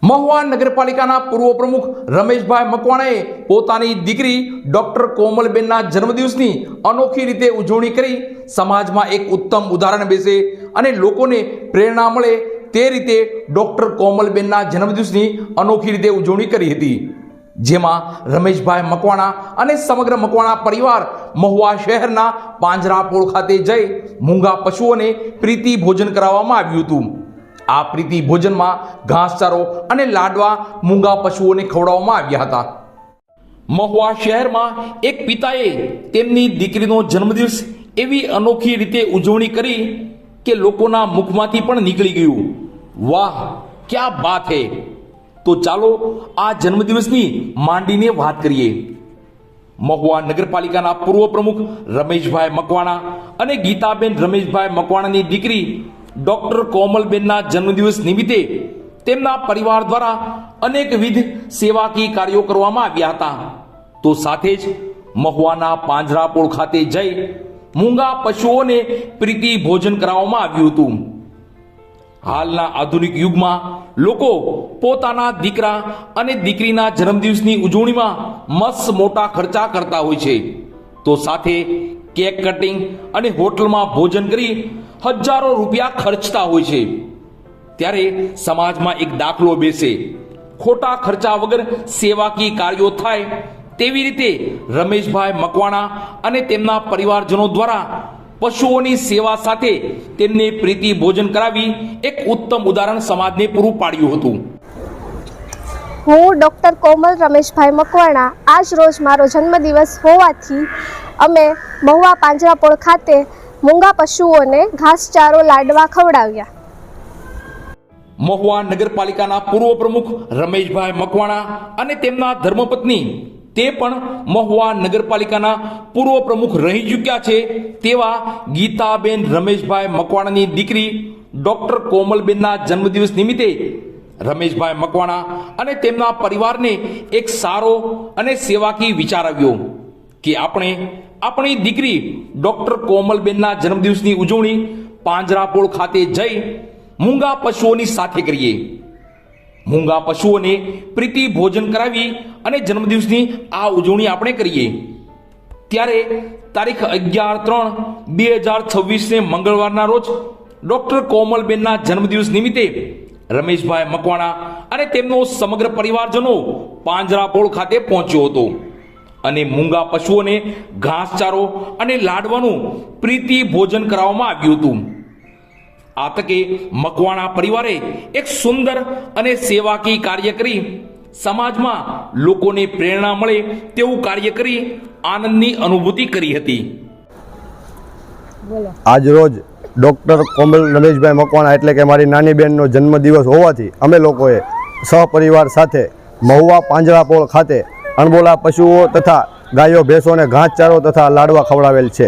મહુવા નગરપાલિકાના પૂર્વ પ્રમુખ રમેશભાઈ મકવાણાએ પોતાની દીકરી ડોક્ટર કોમલબેનના જન્મદિવસની અનોખી રીતે ઉજવણી કરી સમાજમાં એક ઉત્તમ ઉદાહરણ બેસે અને લોકોને પ્રેરણા મળે તે રીતે ડોક્ટર કોમલબેનના જન્મદિવસની અનોખી રીતે ઉજવણી કરી હતી, જેમાં રમેશભાઈ મકવાણા અને સમગ્ર મકવાણા પરિવાર મહુવા શહેરના પાંજરાપોળ ખાતે જઈ મૂંગા પશુઓને પ્રીતિ ભોજન કરાવવામાં આવ્યું હતું। આ પ્રીતિ ભોજનમાં ઘાસચારો અને લાડવા મૂંગા પશુઓને ખવડાવવામાં આવ્યા હતા। મહુવા શહેરમાં એક પિતાએ તેમની દીકરીનો જન્મદિવસ એવી અનોખી રીતે ઉજવણી કરી કે લોકોના મુખમાંથી પણ નીકળી ગયું, વાહ ક્યા બાત હે। તો ચાલો આ જન્મદિવસની માંડીને વાત કરીએ। મહુવા નગરપાલિકાના પૂર્વ પ્રમુખ રમેશભાઈ મકવાણા અને ગીતાબેન રમેશભાઈ મકવાણાની દીકરી ડોક્ટર કોમલબેનના જન્મદિવસ નિમિત્તે તેમના પરિવાર દ્વારા અનેકવિધ સેવાકીય કાર્યો કરવામાં આવ્યા હતા। તો સાથે જ મહુવાના પાંજરાપોળ ખાતે જઈ મૂંગા પશુઓને પ્રીતિ ભોજન કરાવવામાં આવ્યું હતું। હાલના આધુનિક યુગમાં લોકો પોતાના દીકરા અને દીકરીના જન્મદિવસની ઉજવણીમાં મસ્ત મોટા ખર્ચા કરતા હોય છે, તો સાથે કેક કટિંગ અને હોટલમાં ભોજન કરી હજારો રૂપિયા ખર્ચતા હોય છે। ત્યારે સમાજમાં એક દાખલો બેસે, ખોટા ખર્ચા વગર સેવાકીય કાર્યો થાય તેવી રીતે રમેશભાઈ મકવાણા અને તેમના પરિવારજનો દ્વારા પશુઓની સેવા સાથે તેમને પ્રીતિ ભોજન કરાવી એક ઉત્તમ ઉદાહરણ સમાજને પૂરું પાડ્યું હતું। હું ડૉક્ટર કોમલ રમેશભાઈ મકવાણા આજ રોજ મારો જન્મદિવસ હોવાથી અમે મહુવા પાંજરાપોળ ખાતે મૂંગા પશુઓને ઘાસચારો લાડવા ખવડાવ્યા। મહુવા નગરપાલિકાના પૂર્વ પ્રમુખ રમેશભાઈ મકવાણા અને તેમના ધર્મપત્ની તે પણ મહુવા નગરપાલિકાના પૂર્વ પ્રમુખ રહી ચૂક્યા છે તેવા ગીતાબેન રમેશભાઈ મકવાણાની દીકરી ડોક્ટર કોમલબેનના જન્મદિવસ નિમિત્તે રમેશભાઈ મકવાણા અને તેમના પરિવારને એક સારો અને સેવાકીય વિચાર આવ્યો કે આપણે આપણી દીકરી ડોક્ટર કોમલબેનના જન્મદિવસની ઉજવણી પાંજરાપોળ ખાતે જઈ મૂંગા પશુઓની સાથે કરીએ। મૂંગા પશુઓને પ્રીતિ ભોજન કરાવી અને જન્મદિવસની આ ઉજવણી આપણે કરીએ। ત્યારે તારીખ 11/3/2026 મંગળવારના રોજ ડોક્ટર કોમલબેનના જન્મદિવસ નિમિત્તે રમેશભાઈ મકવાણા અને તેમનો સમગ્ર પરિવારજનો પાંજરાપોળ ખાતે પહોંચ્યો હતો અને મૂંગા પશુઓને ઘાસચારો અને લાડવાનું પ્રીતિ ભોજન કરાવવામાં આવ્યું હતું। આ તકે મકવાણા પરિવારે એક સુંદર અને સેવાકીય કાર્ય કરી સમાજમાં લોકોને પ્રેરણા મળે તેવું કાર્ય કરી આનંદની અનુભૂતિ કરી હતી। આજ રોજ ડૉક્ટર કોમલ રમેશભાઈ મકવાણા એટલે કે મારી નાની બહેનનો જન્મદિવસ હોવાથી અમે લોકોએ સહપરિવાર સાથે મહુવા પાંજરાપોળ ખાતે અણબોલા પશુઓ તથા ગાયો ભેંસોને ઘાસચારો તથા લાડવા ખવડાવેલ છે।